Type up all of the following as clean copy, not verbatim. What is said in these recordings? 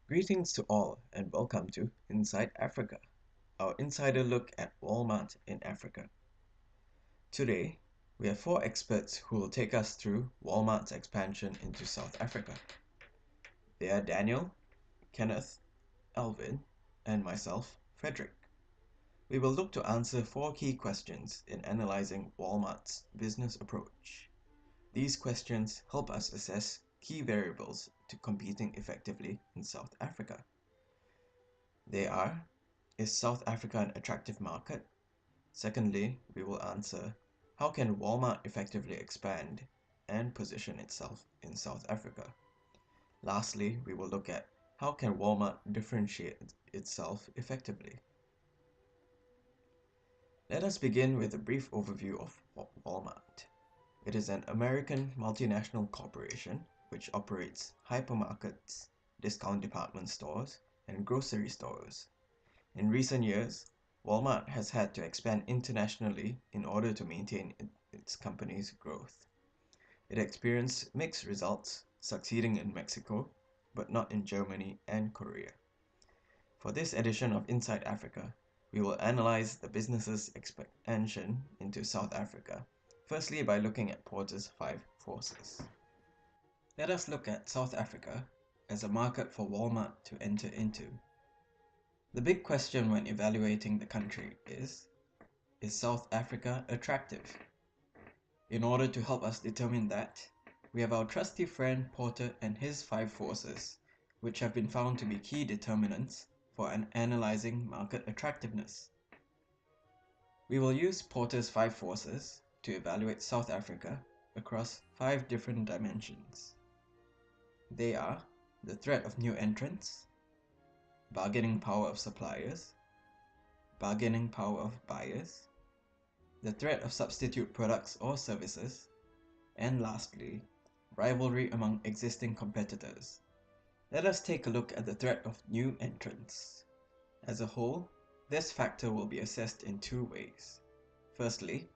Greetings to all and welcome to Inside Africa, our insider look at Walmart in Africa. Today, we have four experts who will take us through Walmart's expansion into South Africa. They are Daniel, Kenneth, Alvin, and myself, Frederick. We will look to answer four key questions in analyzing Walmart's business approach. These questions help us assess key variables to competing effectively in South Africa. They are: is South Africa an attractive market? Secondly, we will answer, how can Walmart effectively expand and position itself in South Africa? Lastly, we will look at how can Walmart differentiate itself effectively. Let us begin with a brief overview of Walmart. It is an American multinational corporation which operates hypermarkets, discount department stores, and grocery stores. In recent years, Walmart has had to expand internationally in order to maintain its company's growth. It experienced mixed results, succeeding in Mexico, but not in Germany and Korea. For this edition of Inside Africa, we will analyze the business's expansion into South Africa, firstly by looking at Porter's 5 forces. Let us look at South Africa as a market for Walmart to enter into. The big question when evaluating the country is South Africa attractive? In order to help us determine that, we have our trusty friend Porter and his 5 forces, which have been found to be key determinants for analyzing market attractiveness. We will use Porter's 5 forces to evaluate South Africa across 5 different dimensions. They are the threat of new entrants, bargaining power of suppliers, bargaining power of buyers, the threat of substitute products or services, and lastly, rivalry among existing competitors. Let us take a look at the threat of new entrants. As a whole, this factor will be assessed in 2 ways. Firstly,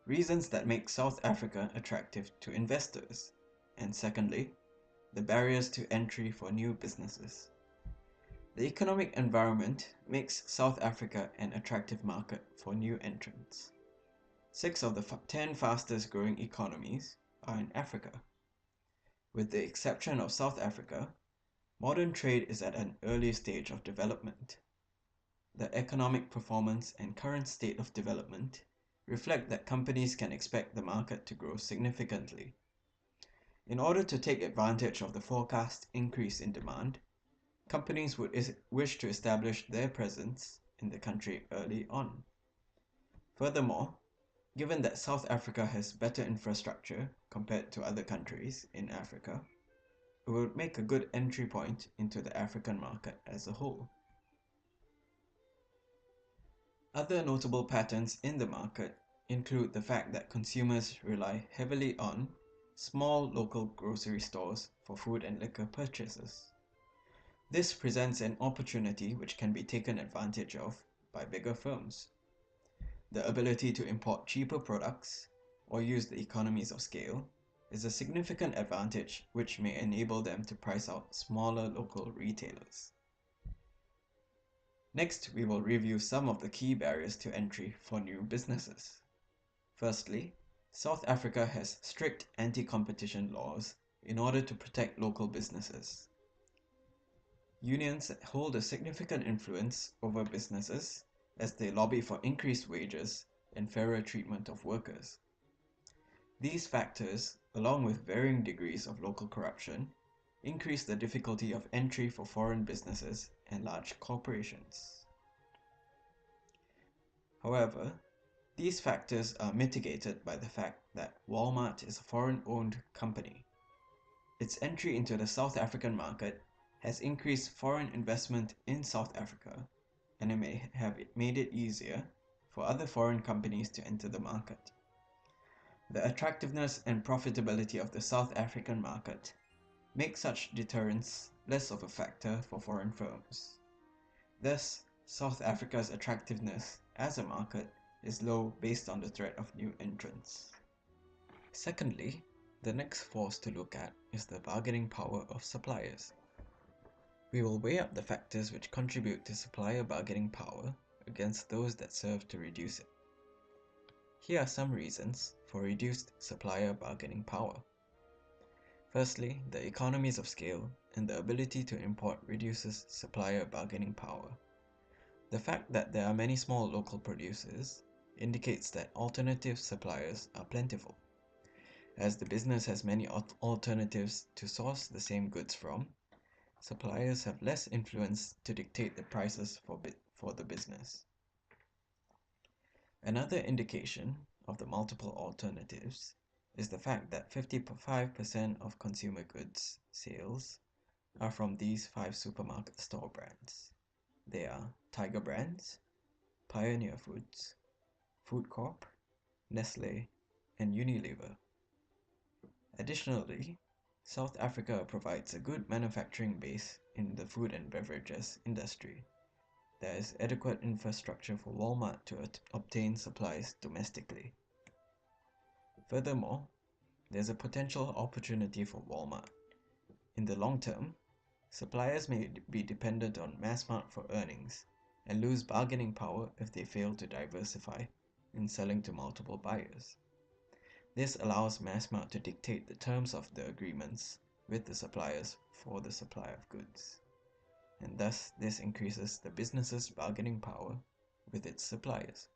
reasons that make South Africa attractive to investors, and secondly, the barriers to entry for new businesses. The economic environment makes South Africa an attractive market for new entrants. 6 of the 10 fastest growing economies are in Africa. With the exception of South Africa, modern trade is at an early stage of development. The economic performance and current state of development reflect that companies can expect the market to grow significantly. In order to take advantage of the forecast increase in demand, companies would wish to establish their presence in the country early on. Furthermore, given that South Africa has better infrastructure compared to other countries in Africa, it would make a good entry point into the African market as a whole. Other notable patterns in the market include the fact that consumers rely heavily on small local grocery stores for food and liquor purchases. This presents an opportunity which can be taken advantage of by bigger firms. The ability to import cheaper products or use the economies of scale is a significant advantage which may enable them to price out smaller local retailers. Next, we will review some of the key barriers to entry for new businesses. Firstly, South Africa has strict anti-competition laws in order to protect local businesses. Unions hold a significant influence over businesses as they lobby for increased wages and fairer treatment of workers. These factors, along with varying degrees of local corruption, increase the difficulty of entry for foreign businesses and large corporations. However, these factors are mitigated by the fact that Walmart is a foreign-owned company. Its entry into the South African market has increased foreign investment in South Africa, and it may have made it easier for other foreign companies to enter the market. The attractiveness and profitability of the South African market make such deterrence less of a factor for foreign firms. Thus, South Africa's attractiveness as a market is low based on the threat of new entrants. Secondly, the next force to look at is the bargaining power of suppliers. We will weigh up the factors which contribute to supplier bargaining power against those that serve to reduce it. Here are some reasons for reduced supplier bargaining power. Firstly, the economies of scale and the ability to import reduces supplier bargaining power. The fact that there are many small local producers indicates that alternative suppliers are plentiful. As the business has many alternatives to source the same goods from, suppliers have less influence to dictate the prices for the business. Another indication of the multiple alternatives is the fact that 55% of consumer goods sales are from these 5 supermarket store brands. They are Tiger Brands, Pioneer Foods, Food Corp, Nestle, and Unilever. Additionally, South Africa provides a good manufacturing base in the food and beverages industry. There is adequate infrastructure for Walmart to obtain supplies domestically. Furthermore, there's a potential opportunity for Walmart. In the long term, suppliers may be dependent on Massmart for earnings and lose bargaining power if they fail to diversify in selling to multiple buyers. This allows Massmart to dictate the terms of the agreements with the suppliers for the supply of goods, and thus this increases the business's bargaining power with its suppliers.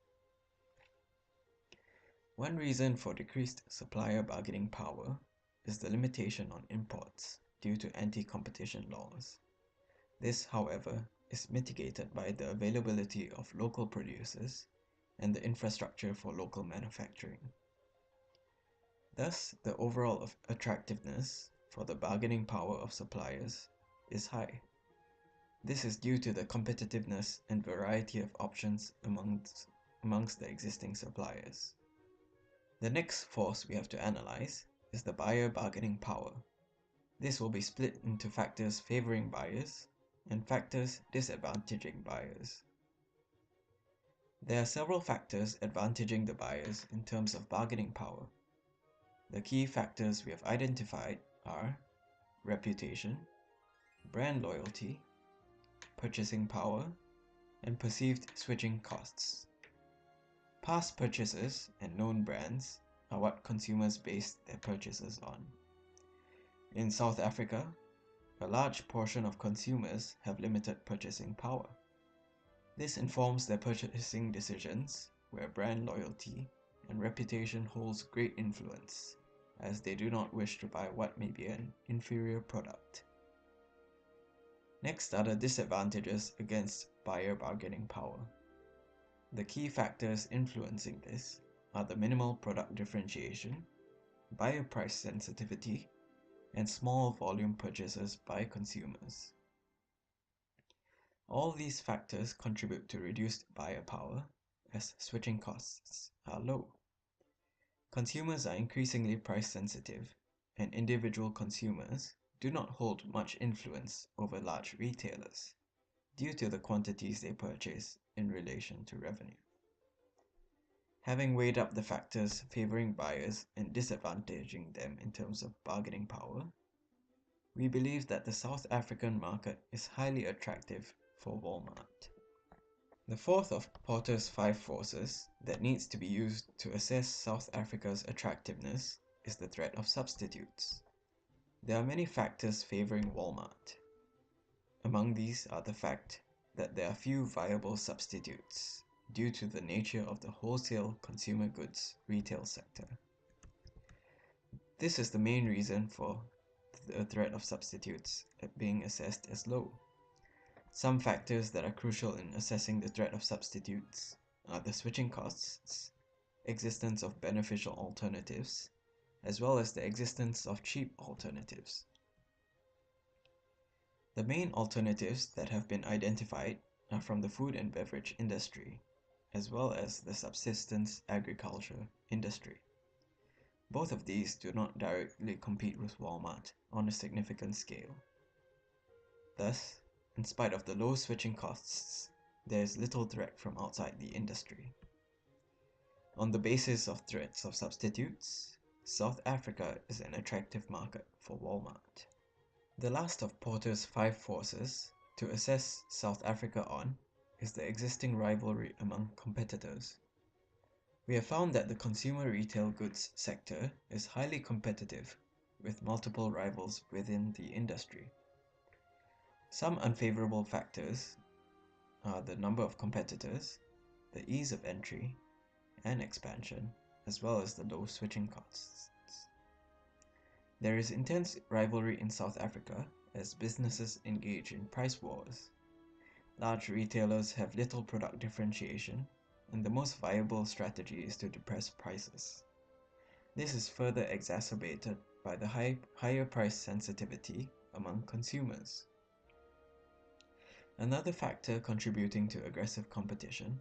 One reason for decreased supplier bargaining power is the limitation on imports due to anti-competition laws. This, however, is mitigated by the availability of local producers and the infrastructure for local manufacturing. Thus, the overall attractiveness for the bargaining power of suppliers is high. This is due to the competitiveness and variety of options amongst the existing suppliers. The next force we have to analyze is the buyer bargaining power. This will be split into factors favoring buyers and factors disadvantaging buyers. There are several factors advantaging the buyers in terms of bargaining power. The key factors we have identified are reputation, brand loyalty, purchasing power, and perceived switching costs. Past purchases and known brands are what consumers base their purchases on. In South Africa, a large portion of consumers have limited purchasing power. This informs their purchasing decisions, where brand loyalty and reputation holds great influence, as they do not wish to buy what may be an inferior product. Next are the disadvantages against buyer bargaining power. The key factors influencing this are the minimal product differentiation, buyer price sensitivity, and small volume purchases by consumers. All these factors contribute to reduced buyer power, as switching costs are low. Consumers are increasingly price sensitive, and individual consumers do not hold much influence over large retailers due to the quantities they purchase in relation to revenue. Having weighed up the factors favoring buyers and disadvantaging them in terms of bargaining power, we believe that the South African market is highly attractive for Walmart. The fourth of Porter's 5 forces that needs to be used to assess South Africa's attractiveness is the threat of substitutes. There are many factors favoring Walmart. Among these are the fact that there are few viable substitutes due to the nature of the wholesale consumer goods retail sector. This is the main reason for the threat of substitutes being assessed as low. Some factors that are crucial in assessing the threat of substitutes are the switching costs, existence of beneficial alternatives, as well as the existence of cheap alternatives. The main alternatives that have been identified are from the food and beverage industry, as well as the subsistence agriculture industry. Both of these do not directly compete with Walmart on a significant scale. Thus, in spite of the low switching costs, there is little threat from outside the industry. On the basis of threats of substitutes, South Africa is an attractive market for Walmart. The last of Porter's 5 forces to assess South Africa on is the existing rivalry among competitors. We have found that the consumer retail goods sector is highly competitive, with multiple rivals within the industry. Some unfavorable factors are the number of competitors, the ease of entry and expansion, as well as the low switching costs. There is intense rivalry in South Africa as businesses engage in price wars. Large retailers have little product differentiation, and the most viable strategy is to depress prices. This is further exacerbated by the higher price sensitivity among consumers. Another factor contributing to aggressive competition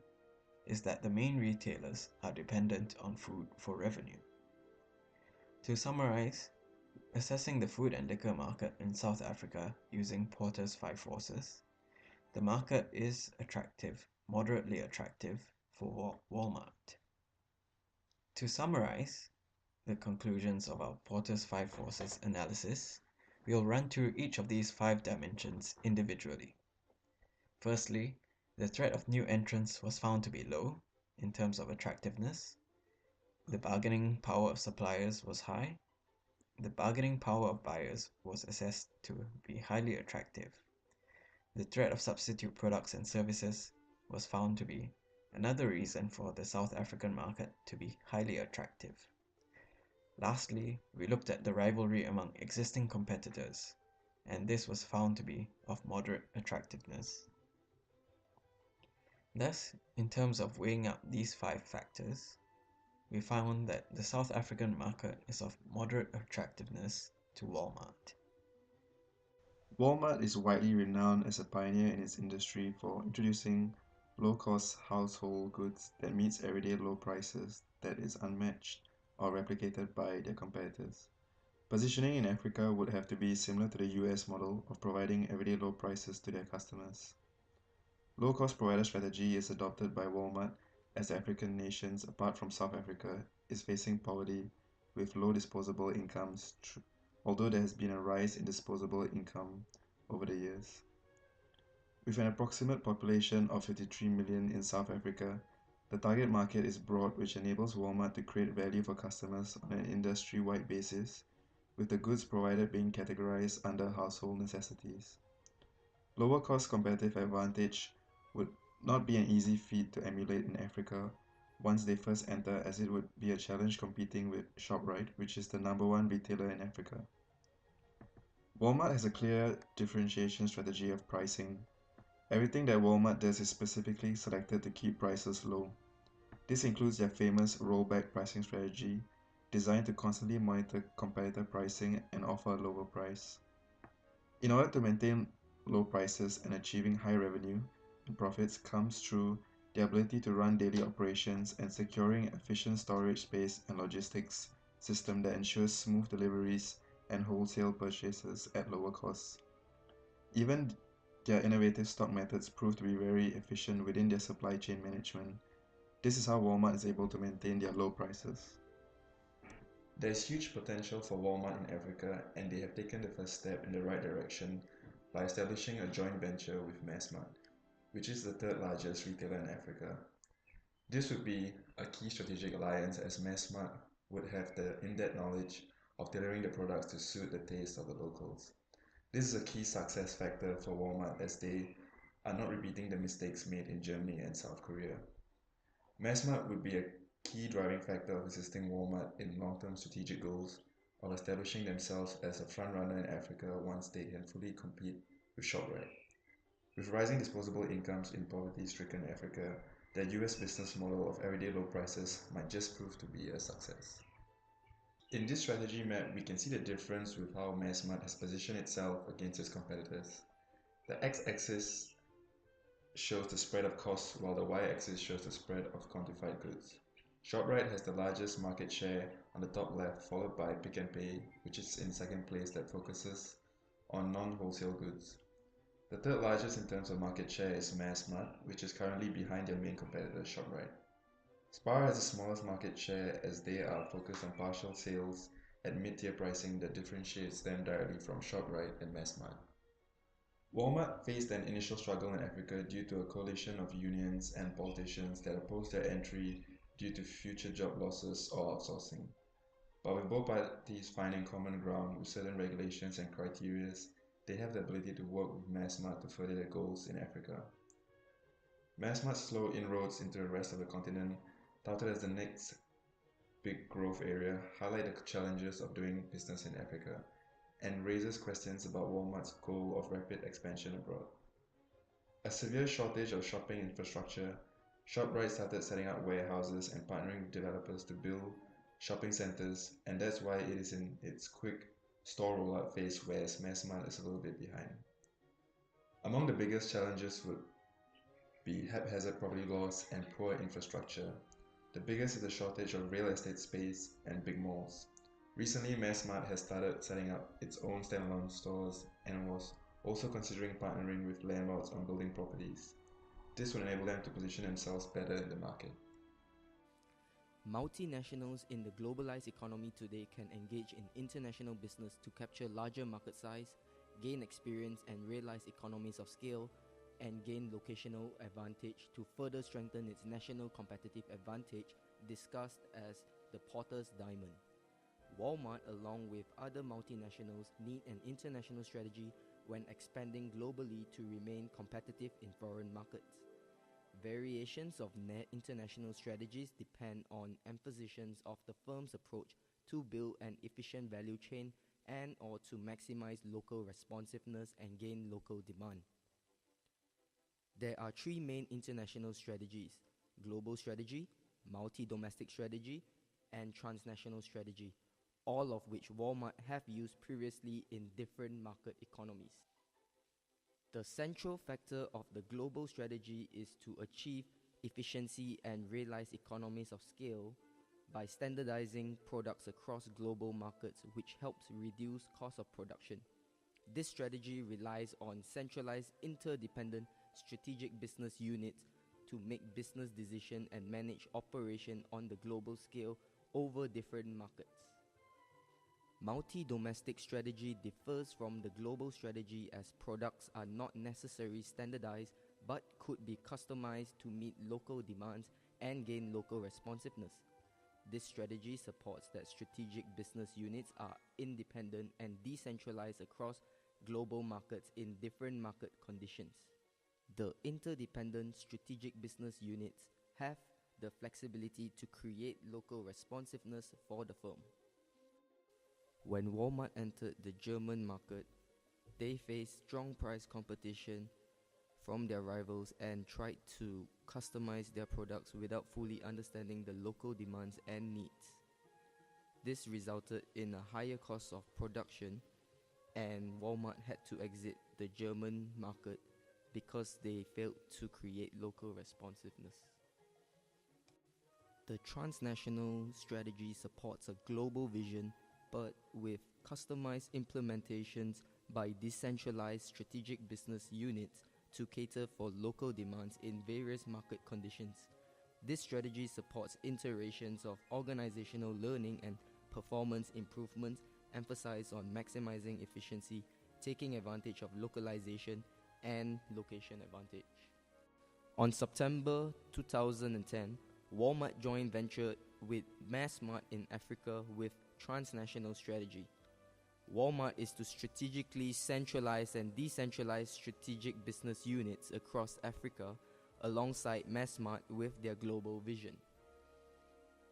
is that the main retailers are dependent on food for revenue. To summarize, assessing the food and liquor market in South Africa using Porter's 5 forces, the market is attractive, moderately attractive for Walmart. To summarize the conclusions of our Porter's 5 forces analysis, we'll run through each of these 5 dimensions individually. Firstly, the threat of new entrants was found to be low in terms of attractiveness. The bargaining power of suppliers was high. The bargaining power of buyers was assessed to be highly attractive. The threat of substitute products and services was found to be another reason for the South African market to be highly attractive. Lastly, we looked at the rivalry among existing competitors, and this was found to be of moderate attractiveness. Thus, in terms of weighing up these 5 factors, we found that the South African market is of moderate attractiveness to Walmart. Walmart is widely renowned as a pioneer in its industry for introducing low-cost household goods that meets everyday low prices that is unmatched or replicated by their competitors. Positioning in Africa would have to be similar to the US model of providing everyday low prices to their customers. Low-cost provider strategy is adopted by Walmart as the African nations, apart from South Africa, is facing poverty with low disposable incomes, although there has been a rise in disposable income over the years. With an approximate population of 53 million in South Africa, the target market is broad, which enables Walmart to create value for customers on an industry-wide basis, with the goods provided being categorized under household necessities. Lower cost competitive advantage would not be an easy feat to emulate in Africa once they first enter, as it would be a challenge competing with ShopRite, which is the #1 retailer in Africa. Walmart has a clear differentiation strategy of pricing. Everything that Walmart does is specifically selected to keep prices low. This includes their famous rollback pricing strategy, designed to constantly monitor competitor pricing and offer a lower price. In order to maintain low prices and achieving high revenue and profits comes through the ability to run daily operations and securing efficient storage space and logistics system that ensures smooth deliveries and wholesale purchases at lower costs. Even their innovative stock methods prove to be very efficient within their supply chain management. This is how Walmart is able to maintain their low prices. There is huge potential for Walmart in Africa, and they have taken the first step in the right direction by establishing a joint venture with Massmart, which is the third largest retailer in Africa. This would be a key strategic alliance, as Massmart would have the in-depth knowledge of tailoring the products to suit the taste of the locals. This is a key success factor for Walmart, as they are not repeating the mistakes made in Germany and South Korea. Massmart would be a key driving factor of assisting Walmart in long-term strategic goals of establishing themselves as a frontrunner in Africa once they can fully compete with ShopRite. With rising disposable incomes in poverty-stricken Africa, their US business model of everyday low prices might just prove to be a success. In this strategy map, we can see the difference with how Massmart has positioned itself against its competitors. The x-axis shows the spread of costs, while the y-axis shows the spread of quantified goods. ShopRite has the largest market share on the top left, followed by Pick n Pay, which is in second place, that focuses on non-wholesale goods. The third largest in terms of market share is Massmart, which is currently behind their main competitor ShopRite. Spar has the smallest market share, as they are focused on partial sales at mid-tier pricing that differentiates them directly from ShopRite and Massmart. Walmart faced an initial struggle in Africa due to a coalition of unions and politicians that opposed their entry due to future job losses or outsourcing. But with both parties finding common ground with certain regulations and criteria, they have the ability to work with Massmart to further their goals in Africa. Massmart's slow inroads into the rest of the continent, touted as the next big growth area, highlight the challenges of doing business in Africa and raises questions about Walmart's goal of rapid expansion abroad. A severe shortage of shopping infrastructure, ShopRite started setting up warehouses and partnering with developers to build shopping centers, and that's why it is in its quick store rollout phase, whereas Massmart is a little bit behind. Among the biggest challenges would be haphazard property laws and poor infrastructure. The biggest is the shortage of real estate space and big malls. Recently, Massmart has started setting up its own standalone stores and was also considering partnering with landlords on building properties. This would enable them to position themselves better in the market. Multinationals in the globalized economy today can engage in international business to capture larger market size, gain experience and realize economies of scale, and gain locational advantage to further strengthen its national competitive advantage, discussed as the Porter's Diamond. Walmart, along with other multinationals, need an international strategy when expanding globally to remain competitive in foreign markets. Variations of international strategies depend on emphasis of the firm's approach to build an efficient value chain and or to maximize local responsiveness and gain local demand. There are three main international strategies: global strategy, multi-domestic strategy, and transnational strategy, all of which Walmart have used previously in different market economies. The central factor of the global strategy is to achieve efficiency and realize economies of scale by standardizing products across global markets, which helps reduce cost of production. This strategy relies on centralized, interdependent strategic business units to make business decisions and manage operation on the global scale over different markets. Multi-domestic strategy differs from the global strategy as products are not necessarily standardized but could be customized to meet local demands and gain local responsiveness. This strategy supports that strategic business units are independent and decentralized across global markets in different market conditions. The interdependent strategic business units have the flexibility to create local responsiveness for the firm. When Walmart entered the German market, they faced strong price competition from their rivals and tried to customize their products without fully understanding the local demands and needs. This resulted in a higher cost of production, and Walmart had to exit the German market because they failed to create local responsiveness. The transnational strategy supports a global vision but with customized implementations by decentralized strategic business units to cater for local demands in various market conditions. This strategy supports iterations of organizational learning and performance improvements, emphasize on maximizing efficiency, taking advantage of localization, and location advantage. On September 2010, Walmart joint ventured with Massmart in Africa with transnational strategy. Walmart is to strategically centralize and decentralize strategic business units across Africa alongside Massmart with their global vision.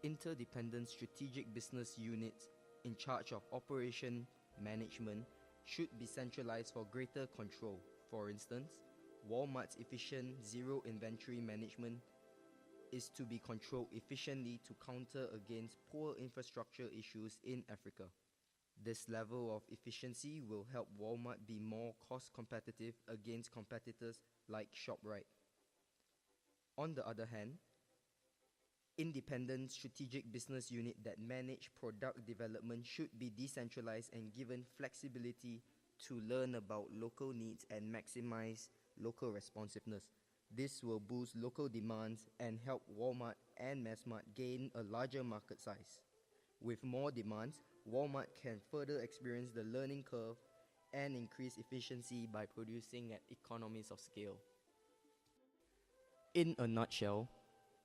Interdependent strategic business units in charge of operation management should be centralized for greater control. For instance, Walmart's efficient zero inventory management is to be controlled efficiently to counter against poor infrastructure issues in Africa. This level of efficiency will help Walmart be more cost competitive against competitors like ShopRite. On the other hand, independent strategic business units that manage product development should be decentralized and given flexibility to learn about local needs and maximize local responsiveness. This will boost local demands and help Walmart and Massmart gain a larger market size. With more demands, Walmart can further experience the learning curve and increase efficiency by producing at economies of scale. In a nutshell,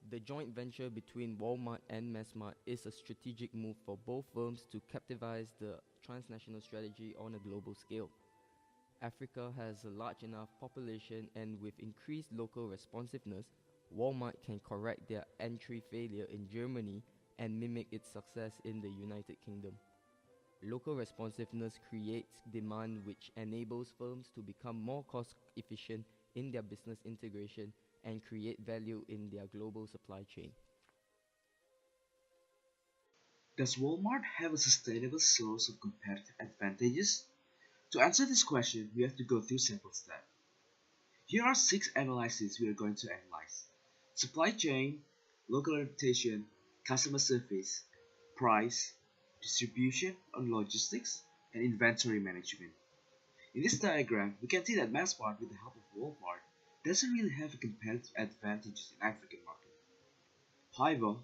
the joint venture between Walmart and Massmart is a strategic move for both firms to capitalize the transnational strategy on a global scale. Africa has a large enough population, and with increased local responsiveness, Walmart can correct their entry failure in Germany and mimic its success in the United Kingdom. Local responsiveness creates demand, which enables firms to become more cost efficient in their business integration and create value in their global supply chain. Does Walmart have a sustainable source of competitive advantages? To answer this question, we have to go through several steps. Here are 6 analyses we are going to analyze: supply chain, local adaptation, customer service, price, distribution and logistics, and inventory management. In this diagram, we can see that Massmart, with the help of Walmart, doesn't really have a competitive advantages in African market. However,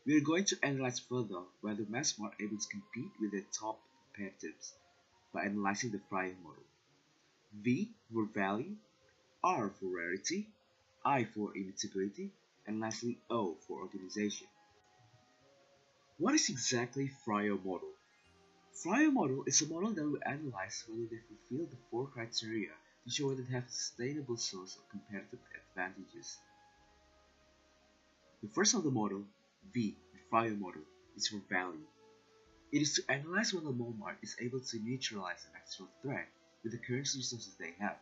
we are going to analyze further whether Massmart are able to compete with their top competitors by analyzing the Fryer model. V for value, R for rarity, I for immutability, and lastly O for organization. What is exactly Fryer model? Fryer model is a model that will analyze whether they fulfill the 4 criteria to show whether they have a sustainable source of competitive advantages. The first of the model, V, the Fryer model, is for value. It is to analyze whether Walmart is able to neutralize an external threat with the current resources they have,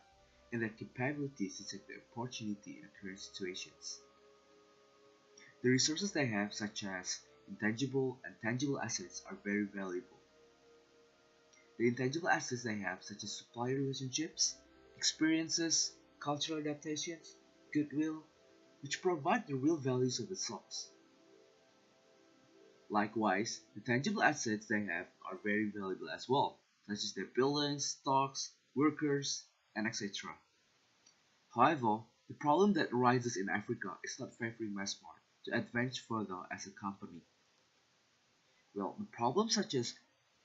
and their capabilities to take the opportunity in the current situations. The resources they have, such as intangible and tangible assets, are very valuable. The intangible assets they have, such as supplier relationships, experiences, cultural adaptations, goodwill, which provide the real values of the stocks. Likewise, the tangible assets they have are very valuable as well, such as their buildings, stocks, workers, and etc. However, the problem that arises in Africa is not favoring Massmart to advance further as a company. Well, the problems such as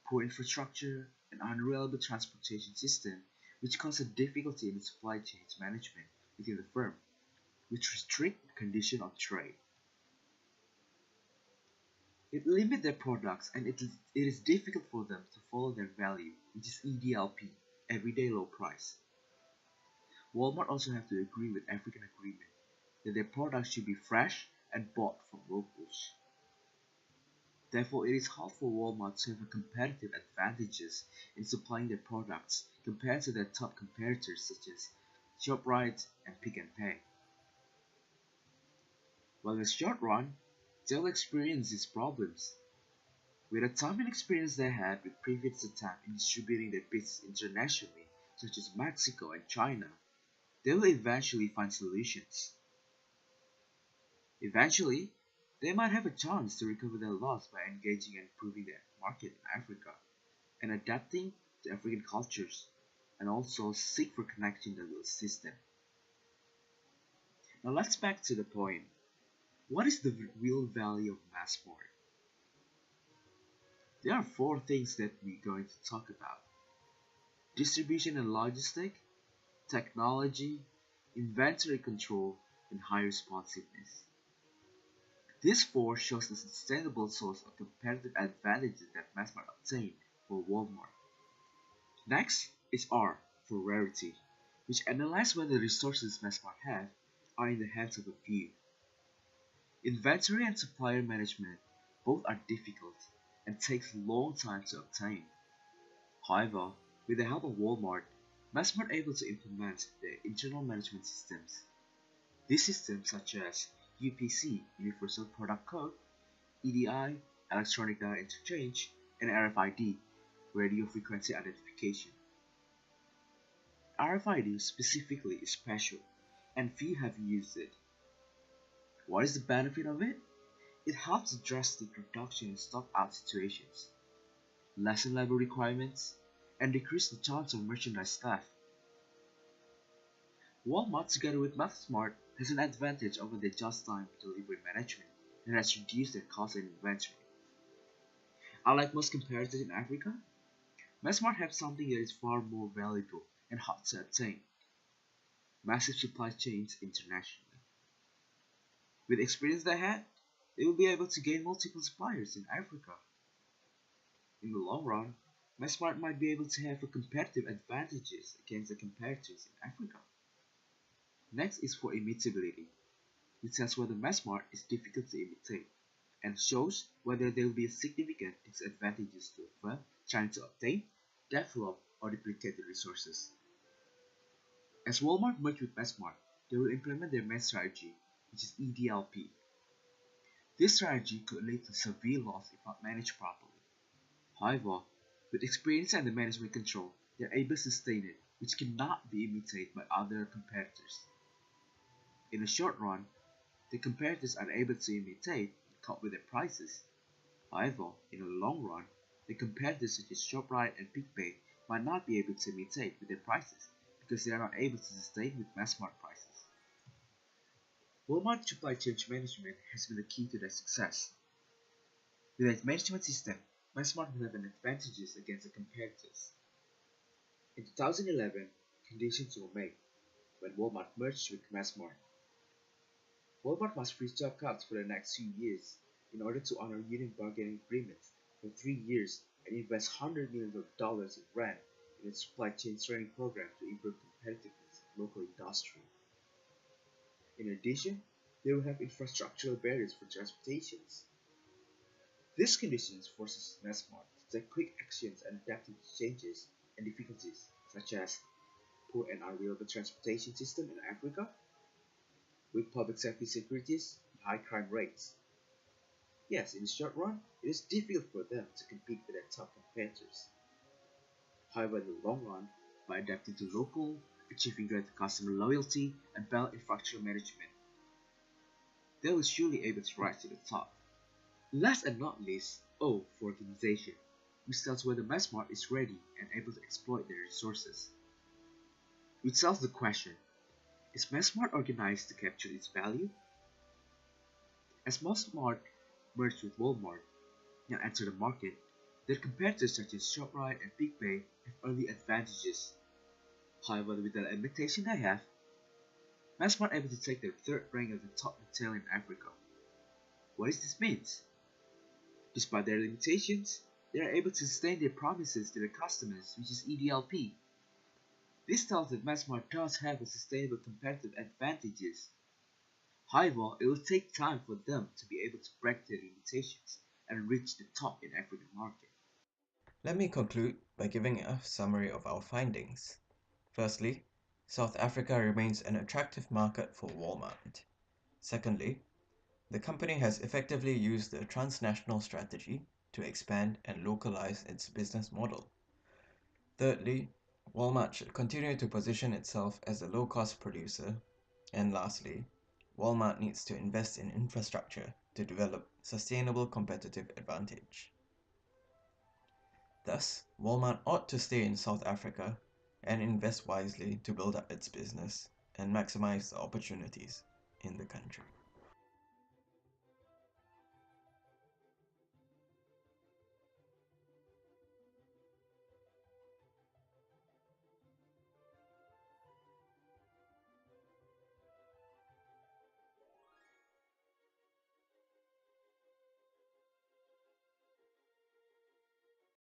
poor infrastructure and unreliable transportation system, which cause a difficulty in the supply chains management within the firm, which restrict the condition of trade. It limits their products, and it is difficult for them to follow their value, which is EDLP, everyday low price. Walmart also have to agree with African agreement that their products should be fresh and bought from locals. Therefore, it is hard for Walmart to have a competitive advantages in supplying their products compared to their top competitors such as ShopRite and Pick and Pay. While in the short run, they will experience these problems. With the time and experience they had with previous attempts in distributing their business internationally, such as Mexico and China, they will eventually find solutions. Eventually, they might have a chance to recover their loss by engaging and improving their market in Africa and adapting to African cultures, and also seek for connection that will assist them. Now let's back to the point. What is the real value of Massmart? There are 4 things that we're going to talk about: distribution and logistics, technology, inventory control, and high responsiveness. These 4 shows the sustainable source of competitive advantages that Massmart obtained for Walmart. Next is R for rarity, which analyzes whether the resources Massmart have are in the hands of a few. Inventory and supplier management both are difficult and takes a long time to obtain. However, with the help of Walmart, Massmart able to implement their internal management systems. These systems such as UPC, Universal Product Code, EDI, Electronic Data Interchange, and RFID, Radio Frequency Identification. RFID specifically is special, and few have used it. What is the benefit of it? It helps a drastic reduction in stock out situations, lessen labor requirements, and decrease the chance of merchandise theft. Walmart, together with Massmart, has an advantage over their just-time delivery management and has reduced their cost and inventory. Unlike most competitors in Africa, Massmart have something that is far more valuable and hard to attain: massive supply chains internationally. With the experience they had, they will be able to gain multiple suppliers in Africa. In the long run, Massmart might be able to have a competitive advantages against the competitors in Africa. Next is for imitability. It says whether Massmart is difficult to imitate, and shows whether there will be a significant disadvantages to a firm trying to obtain, develop, or duplicate the resources. As Walmart merged with Massmart, they will implement their main strategy, which is EDLP. This strategy could lead to severe loss if not managed properly. However, with experience and the management control, they are able to sustain it, which cannot be imitated by other competitors. In the short run, the competitors are able to imitate and cope with their prices. However, in the long run, the competitors such as ShopRite and Peijie might not be able to imitate with their prices because they are not able to sustain with Massmart prices. Walmart supply chain management has been the key to their success. With its management system, Massmart will have an advantages against the competitors. In 2011, conditions were made when Walmart merged with Massmart. Walmart must freeze job cuts for the next 2 years in order to honor union bargaining agreements for 3 years and invest $100 million in rent in its supply chain training program to improve competitiveness of local industry. In addition, they will have infrastructural barriers for transportations. These conditions forces Massmart to take quick actions and adapt to changes and difficulties such as poor and unreliable transportation system in Africa, weak public safety securities, and high crime rates. Yes, in the short run, it is difficult for them to compete with their top competitors. However, in the long run, by adapting to local, achieving greater customer loyalty, and better infrastructure management, they will surely able to rise to the top. Last and not least, O for organization, which tells whether Massmart is ready and able to exploit their resources. Which tells the question, is Massmart organized to capture its value? As Massmart merged with Walmart and entered the market, their competitors such as ShopRite and Peijie have early advantages. However, with the limitation they have, Massmart able to take their third rank as the top retailer in Africa. What does this mean? Despite their limitations, they are able to sustain their promises to their customers, which is EDLP. This tells that Massmart does have a sustainable competitive advantages. However, it will take time for them to be able to break their limitations and reach the top in African market. Let me conclude by giving a summary of our findings. Firstly, South Africa remains an attractive market for Walmart. Secondly, the company has effectively used the transnational strategy to expand and localize its business model. Thirdly, Walmart should continue to position itself as a low-cost producer. And lastly, Walmart needs to invest in infrastructure to develop sustainable competitive advantage. Thus, Walmart ought to stay in South Africa and invest wisely to build up its business and maximize the opportunities in the country.